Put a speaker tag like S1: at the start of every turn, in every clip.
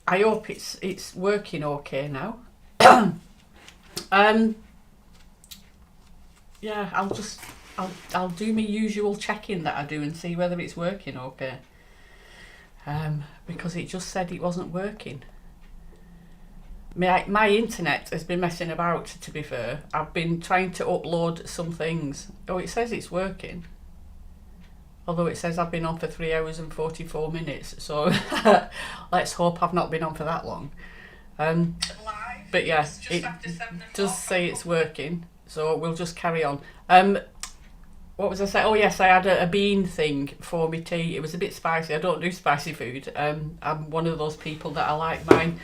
S1: I hope it's working okay now. Yeah, I'll do my usual check-in that I do and see whether it's working okay. Because it just said it wasn't working. My internet has been messing about, to be fair. I've been trying to upload some things. Oh, it says it's working. Although it says I've been on for 3 hours and 44 minutes. So let's hope I've not been on for that long. But yeah, it does say it's working. So we'll just carry on. What was I saying? Oh yes, I had a bean thing for my tea. It was a bit spicy. I don't do spicy food. I'm one of those people that I like mine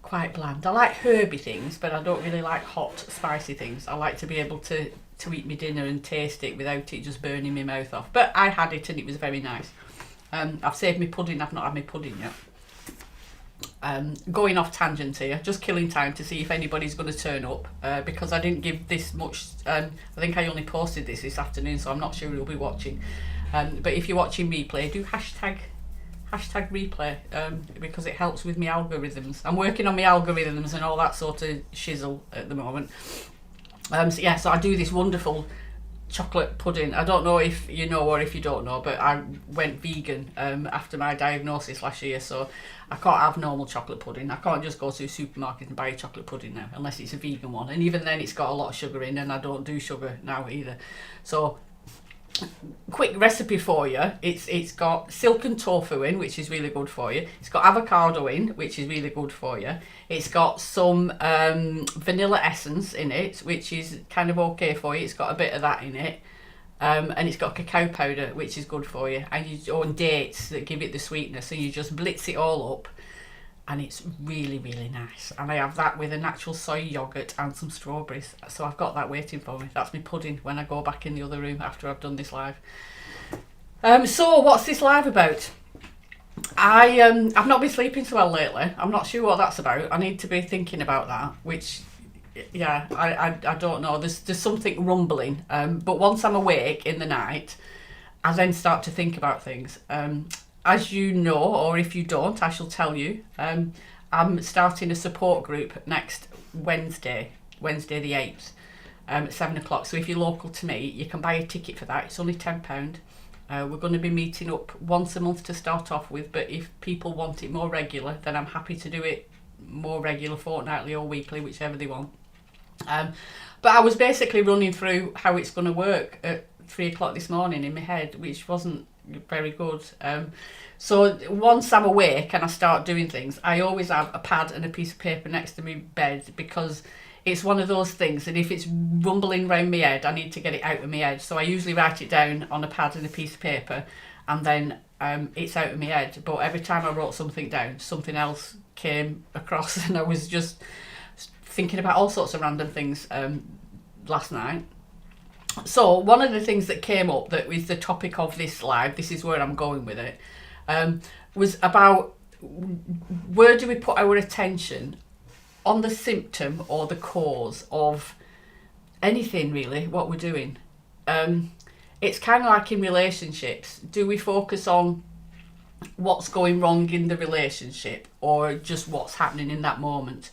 S1: quite bland. I like herby things, but I don't really like hot, spicy things. I like to be able to eat my dinner and taste it without it just burning my mouth off. But I had it and it was very nice. I've saved my pudding. I've not had my pudding yet. Going off tangent here, just killing time to see if anybody's going to turn up, because I didn't give this much. I think I only posted this afternoon, so I'm not sure who'll be watching. But if you're watching replay, do hashtag replay, because it helps with my algorithms. I'm working on my algorithms and all that sort of shizzle at the moment. So I do this wonderful chocolate pudding. I don't know if you know or if you don't know, but I went vegan after my diagnosis last year, so I can't have normal chocolate pudding. I can't just go to a supermarket and buy a chocolate pudding now, unless it's a vegan one, and even then it's got a lot of sugar in, and I don't do sugar now either. So quick recipe for you. It's got silken tofu in, which is really good for you. It's got avocado in, which is really good for you. It's got some vanilla essence in it, which is kind of okay for you. It's got a bit of that in it. And it's got cacao powder, which is good for you, and dates that give it the sweetness, and you just blitz it all up, and it's really, really nice. And I have that with a natural soy yogurt and some strawberries, so I've got that waiting for me. That's my pudding when I go back in the other room after I've done this live. So what's this live about? I've not been sleeping so well lately. I'm not sure what that's about. I need to be thinking about that, which, yeah, I don't know. There's something rumbling. But once I'm awake in the night, I then start to think about things. As you know, or if you don't, I shall tell you. I'm starting a support group next Wednesday the 8th, at 7 o'clock. So if you're local to me, you can buy a ticket for that. It's only £10. We're going to be meeting up once a month to start off with, but if people want it more regular, then I'm happy to do it more regular, fortnightly or weekly, whichever they want. But I was basically running through how it's going to work at 3 o'clock this morning in my head, which wasn't very good. So once I'm awake and I start doing things, I always have a pad and a piece of paper next to my bed, because it's one of those things, and if it's rumbling round my head, I need to get it out of my head. So I usually write it down on a pad and a piece of paper, and then it's out of my head. But every time I wrote something down, something else came across, and I was just thinking about all sorts of random things last night. So one of the things that came up that was the topic of this live, this is where I'm going with it, was about where do we put our attention on the symptom or the cause of anything really, what we're doing. It's kind of like in relationships. Do we focus on what's going wrong in the relationship, or just what's happening in that moment,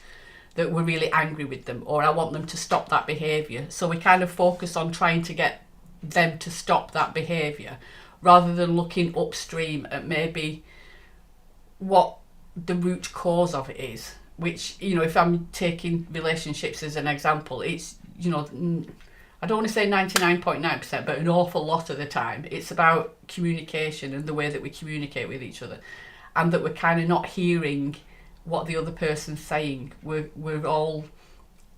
S1: that we're really angry with them, or I want them to stop that behaviour? So we kind of focus on trying to get them to stop that behaviour, rather than looking upstream at maybe what the root cause of it is. Which, you know, if I'm taking relationships as an example, it's, you know, I don't want to say 99.9%, but an awful lot of the time, it's about communication and the way that we communicate with each other, and that we're kind of not hearing what the other person's saying. We're all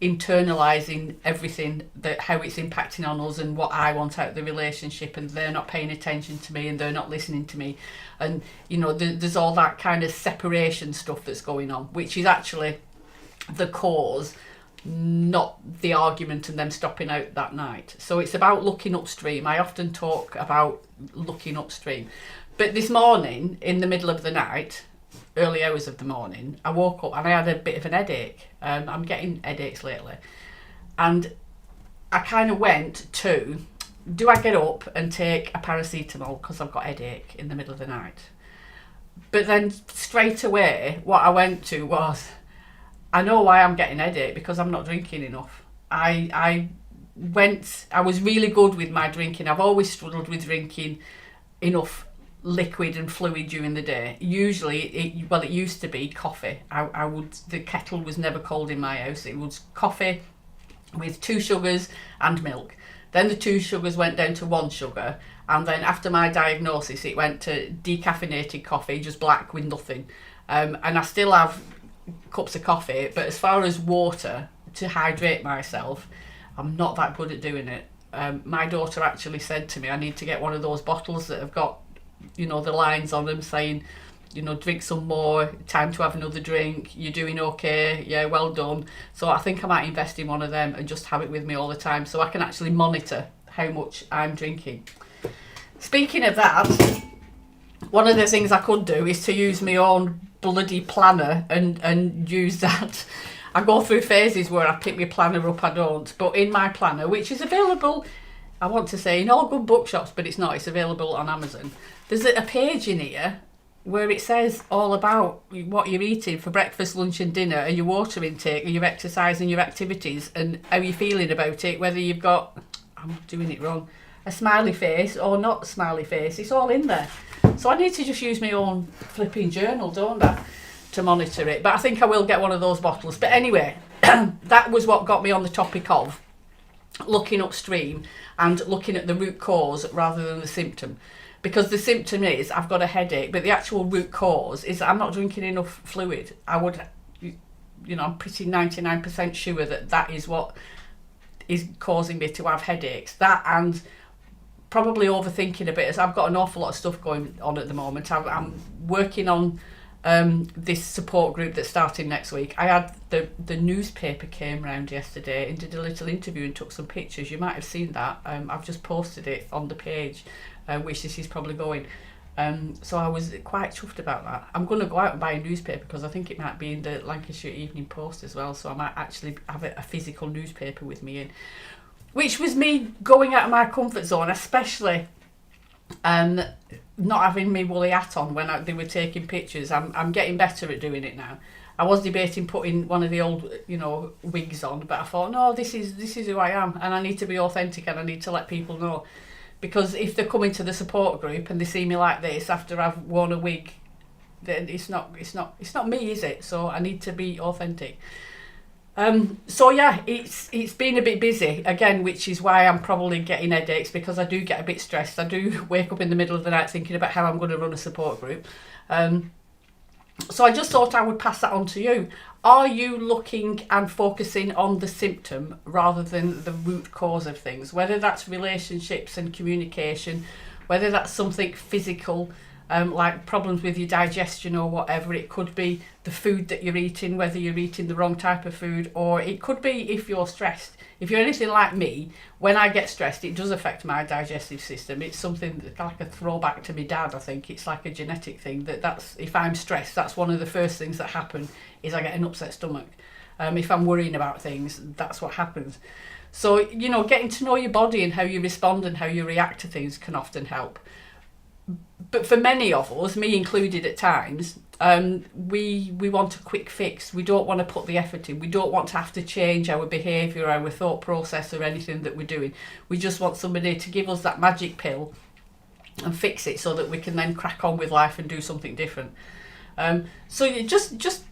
S1: internalizing everything, that how it's impacting on us and what I want out of the relationship, and they're not paying attention to me and they're not listening to me, and you know, there's all that kind of separation stuff that's going on, which is actually the cause, not the argument and them stopping out that night. So it's about looking upstream. I often talk about looking upstream, but this morning in the middle of the night, early hours of the morning, I woke up and I had a bit of an headache. I'm getting headaches lately, and I kind of went to, do I get up and take a paracetamol because I've got a headache in the middle of the night? But then straight away, what I went to was, I know why I'm getting a headache, because I'm not drinking enough. I was really good with my drinking. I've always struggled with drinking enough liquid and fluid during the day. Usually, it used to be coffee. The kettle was never cold in my house. It was coffee with 2 sugars and milk. Then the 2 sugars went down to 1 sugar, and then after my diagnosis it went to decaffeinated coffee, just black with nothing. And I still have cups of coffee, but as far as water to hydrate myself, I'm not that good at doing it. My daughter actually said to me, I need to get one of those bottles that have got, the lines on them saying, drink some more, time to have another drink, you're doing okay, yeah, well done. So I think I might invest in one of them and just have it with me all the time, so I can actually monitor how much I'm drinking. Speaking of that, one of the things I could do is to use my own bloody planner and use that. I go through phases where I pick my planner up, I don't, but in my planner, which is available, I want to say, in all good bookshops, but it's not, it's available on Amazon. There's a page in here where it says all about what you're eating for breakfast, lunch and dinner, and your water intake, and your exercise and your activities, and how you're feeling about it, whether you've got, I'm doing it wrong, a smiley face or not a smiley face. It's all in there. So I need to just use my own flipping journal, don't I, to monitor it. But I think I will get one of those bottles. But anyway, that was what got me on the topic of looking upstream and looking at the root cause rather than the symptom. Because the symptom is I've got a headache, but the actual root cause is I'm not drinking enough fluid. I'm pretty 99% sure that is what is causing me to have headaches. That, and probably overthinking a bit, as I've got an awful lot of stuff going on at the moment. I'm working on this support group that's starting next week. I had the newspaper came round yesterday and did a little interview and took some pictures. You might have seen that. I've just posted it on the page, which this is probably going. So I was quite chuffed about that. I'm going to go out and buy a newspaper because I think it might be in the Lancashire Evening Post as well. So I might actually have a physical newspaper with me in. Which was me going out of my comfort zone, especially not having my woolly hat on when they were taking pictures. I'm getting better at doing it now. I was debating putting one of the old, wigs on, but I thought, no, this is who I am, and I need to be authentic, and I need to let people know. Because if they're coming to the support group and they see me like this after I've worn a wig, then it's not me, is it? So I need to be authentic. So yeah, it's been a bit busy again, which is why I'm probably getting headaches, because I do get a bit stressed. I do wake up in the middle of the night thinking about how I'm going to run a support group. So I just thought I would pass that on to you. Are you looking and focusing on the symptom rather than the root cause of things? Whether that's relationships and communication, whether that's something physical, like problems with your digestion or whatever. It could be the food that you're eating, whether you're eating the wrong type of food, or it could be if you're stressed. If you're anything like me, when I get stressed, it does affect my digestive system. It's something that's like a throwback to my dad, I think. It's like a genetic thing that's if I'm stressed, that's one of the first things that happen, is I get an upset stomach. If I'm worrying about things, that's what happens. So, getting to know your body and how you respond and how you react to things can often help. But for many of us, me included at times, we want a quick fix. We don't want to put the effort in. We don't want to have to change our behaviour, our thought process or anything that we're doing. We just want somebody to give us that magic pill and fix it so that we can then crack on with life and do something different. So you just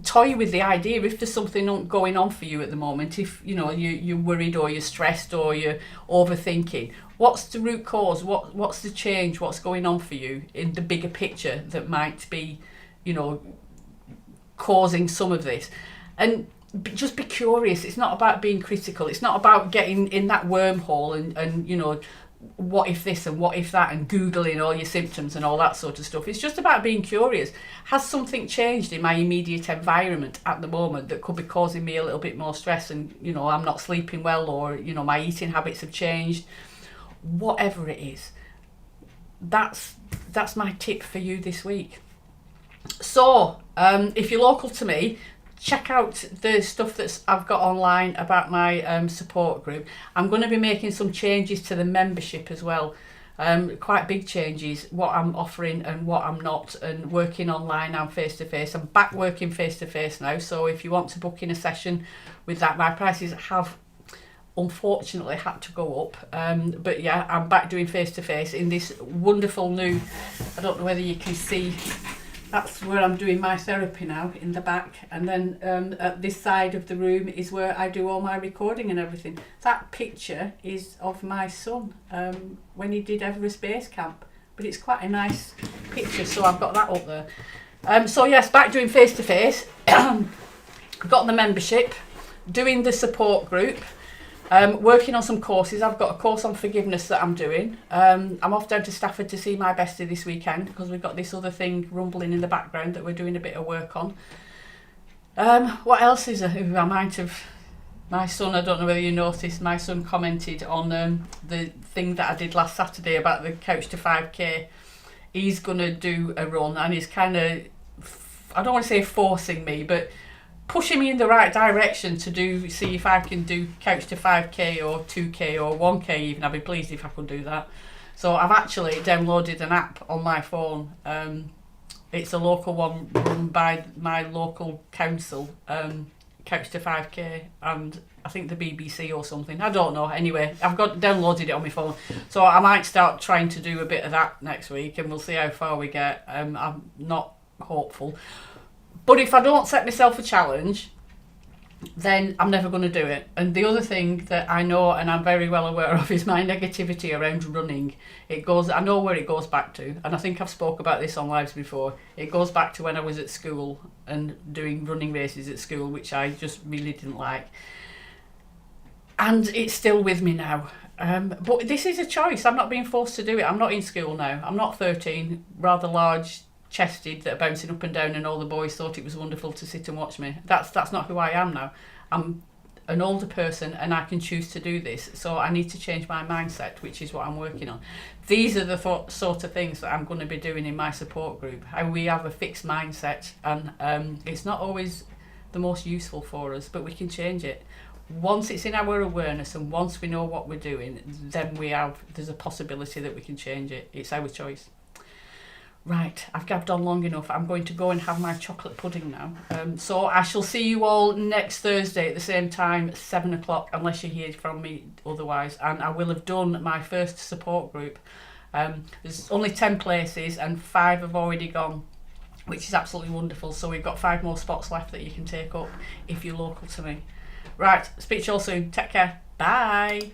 S1: toy with the idea. If there's something going on for you at the moment, if you're worried or you're stressed or you're overthinking, what's the root cause? What's the change? What's going on for you in the bigger picture that might be, causing some of this? And just be curious. It's not about being critical. It's not about getting in that wormhole and what if this and what if that and Googling all your symptoms and all that sort of stuff. It's just about being curious. Has something changed in my immediate environment at the moment that could be causing me a little bit more stress, and I'm not sleeping well, or my eating habits have changed? Whatever it is, that's my tip for you this week. So if you're local to me, check out the stuff that I've got online about my support group. I'm going to be making some changes to the membership as well. quite big changes, what I'm offering and what I'm not, and working online and face to face. I'm back working face to face now, so if you want to book in a session with that, my prices have unfortunately had to go up, but yeah, I'm back doing face to face in this wonderful new, I don't know whether you can see, that's where I'm doing my therapy now, in the back, and then at this side of the room is where I do all my recording and everything. That picture is of my son when he did Everest Base Camp, but it's quite a nice picture, so I've got that up there. So yes, back doing face to face, got the membership, doing the support group, working on some courses. I've got a course on forgiveness that I'm doing. I'm off down to Stafford to see my bestie this weekend because we've got this other thing rumbling in the background that we're doing a bit of work on. What else is there? I might have... My son, I don't know whether you noticed, my son commented on the thing that I did last Saturday about the Couch to 5k. He's going to do a run and he's kind of, I don't want to say forcing me, but pushing me in the right direction to see if I can do Couch to 5k or 2k or 1k even. I'd be pleased if I could do that. So I've actually downloaded an app on my phone. It's a local one run by my local council, Couch to 5k, and I think the BBC or something. I don't know. Anyway, I've got downloaded it on my phone. So I might start trying to do a bit of that next week and we'll see how far we get. I'm not hopeful. But if I don't set myself a challenge, then I'm never going to do it. And the other thing that I know and I'm very well aware of is my negativity around running. I know where it goes back to, and I think I've spoke about this on lives before. It goes back to when I was at school and doing running races at school, which I just really didn't like. And it's still with me now. But this is a choice. I'm not being forced to do it. I'm not in school now. I'm not 13, rather large chested that are bouncing up and down and all the boys thought it was wonderful to sit and watch me. That's not who I am now. I'm an older person and I can choose to do this, so I need to change my mindset, which is what I'm working on. These are the sort of things that I'm going to be doing in my support group, how we have a fixed mindset, and it's not always the most useful for us, but we can change it. Once it's in our awareness and once we know what we're doing, then there's a possibility that we can change it. It's our choice. Right, I've gabbed on long enough. I'm going to go and have my chocolate pudding now. So I shall see you all next Thursday at the same time, 7 o'clock, unless you hear from me otherwise. And I will have done my first support group. There's only 10 places and 5 have already gone, which is absolutely wonderful. So we've got 5 more spots left that you can take up if you're local to me. Right, speak to you all soon. Take care. Bye.